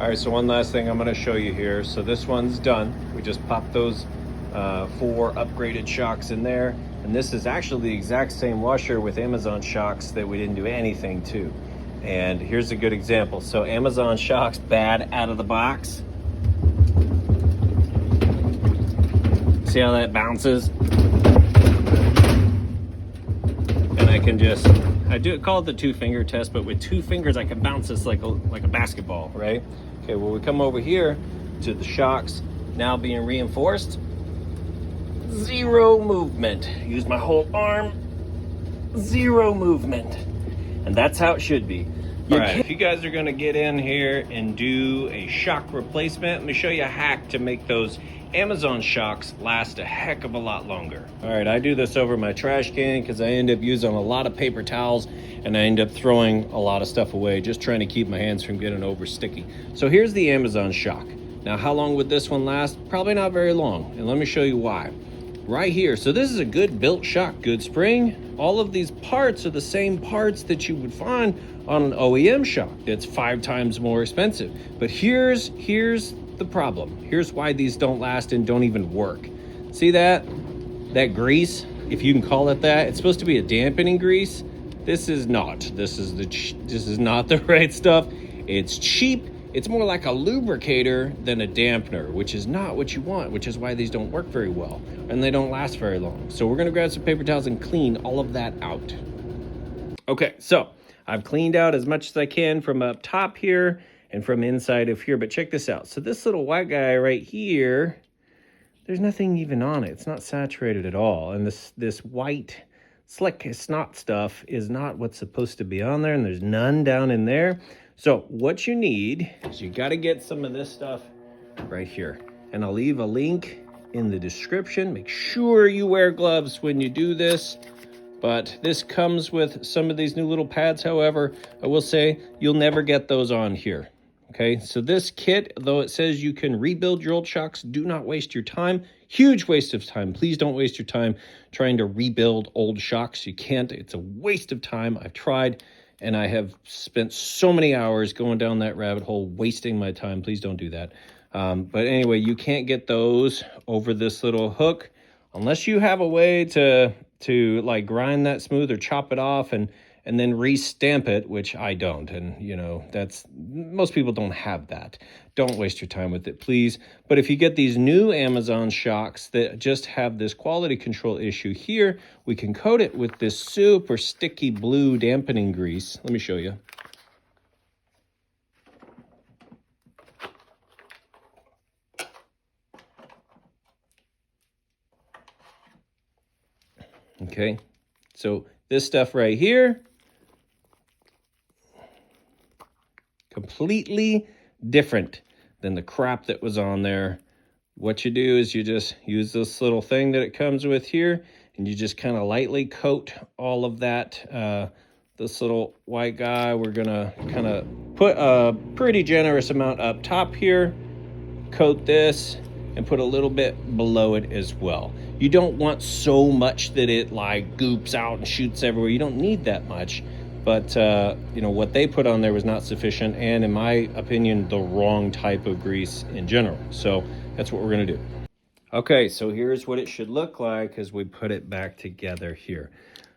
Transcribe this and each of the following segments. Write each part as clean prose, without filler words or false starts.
All right, so one last thing I'm gonna show you here. So this one's done. We just popped those 4 upgraded shocks in there. And this is actually the exact same washer with Amazon shocks that we didn't do anything to. And here's a good example. So Amazon shocks, bad out of the box. See how that bounces? And I can just, call it the 2-finger test, but with 2 fingers I can bounce this like a basketball, right? Okay, well we come over here to the shocks now being reinforced. 0 movement. Use my whole arm. 0 movement. And that's how it should be. All right, if you guys are gonna get in here and do a shock replacement, let me show you a hack to make those Amazon shocks last a heck of a lot longer. All right, I do this over my trash can because I end up using a lot of paper towels and I end up throwing a lot of stuff away, just trying to keep my hands from getting over sticky. So here's the Amazon shock. Now, how long would this one last? Probably not very long, and let me show you why. Right here, so this is a good built shock, good spring. All of these parts are the same parts that you would find on an OEM shock that's 5 times more expensive. But here's the problem. Here's why these don't last and don't even work. See that grease, if you can call it that? It's supposed to be a dampening grease. This is not. This is not the right stuff. It's cheap. It's more like a lubricator than a dampener, which is not what you want, which is why these don't work very well and they don't last very long. So we're gonna grab some paper towels and clean all of that out. Okay, so I've cleaned out as much as I can from up top here and from inside of here, but check this out. So this little white guy right here, there's nothing even on it. It's not saturated at all. And this white slick snot stuff is not what's supposed to be on there, and there's none down in there. So what you need is you got to get some of this stuff right here. And I'll leave a link in the description. Make sure you wear gloves when you do this. But this comes with some of these new little pads. However, I will say you'll never get those on here. Okay, so this kit, though it says you can rebuild your old shocks, do not waste your time. Huge waste of time. Please don't waste your time trying to rebuild old shocks. You can't. It's a waste of time. I've tried. And I have spent so many hours going down that rabbit hole, wasting my time. Please don't do that. But anyway, you can't get those over this little hook unless you have a way to like grind that smooth or chop it off and then re-stamp it, which I don't. And you know, most people don't have that. Don't waste your time with it, please. But if you get these new Amazon shocks that just have this quality control issue here, we can coat it with this super sticky blue dampening grease. Let me show you. Okay, so this stuff right here, completely different than the crap that was on there. What you do is you just use this little thing that it comes with here, and you just kind of lightly coat all of that. This little white guy, we're gonna kind of put a pretty generous amount up top here, coat this, and put a little bit below it as well. You don't want so much that it like goops out and shoots everywhere. You don't need that much. But, you know, what they put on there was not sufficient, and in my opinion, the wrong type of grease in general. So that's what we're going to do. Okay, so here's what it should look like as we put it back together here.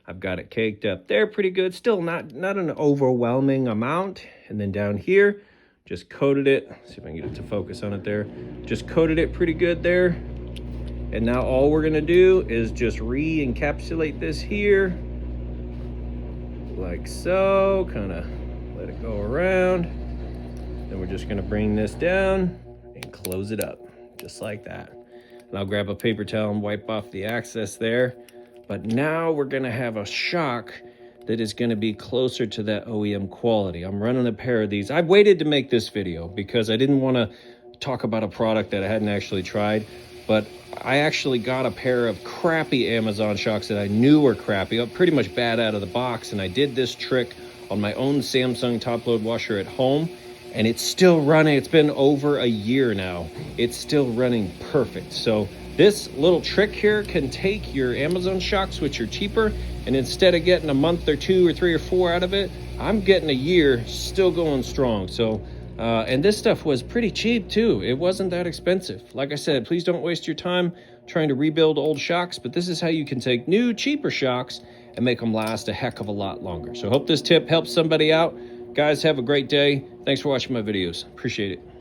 I've got it caked up there pretty good. Still not an overwhelming amount. And then down here, just coated it. Let's see if I can get it to focus on it there. Just coated it pretty good there. And now all we're going to do is just re-encapsulate this here. Like so, kind of let it go around. Then we're just going to bring this down and close it up, just like that. And I'll grab a paper towel and wipe off the excess there. But now we're going to have a shock that is going to be closer to that OEM quality. I'm running a pair of these. I've waited to make this video because I didn't want to talk about a product that I hadn't actually tried. But I actually got a pair of crappy Amazon shocks that I knew were crappy, pretty much bad out of the box. And I did this trick on my own Samsung top-load washer at home, and it's still running. It's been over a year now. It's still running perfect. So this little trick here can take your Amazon shocks, which are cheaper, and instead of getting a month or 2 or 3 or 4 out of it, I'm getting a year still going strong. So And this stuff was pretty cheap too. It wasn't that expensive. Like I said, please don't waste your time trying to rebuild old shocks, but this is how you can take new, cheaper shocks and make them last a heck of a lot longer. So hope this tip helps somebody out. Guys, have a great day. Thanks for watching my videos. Appreciate it.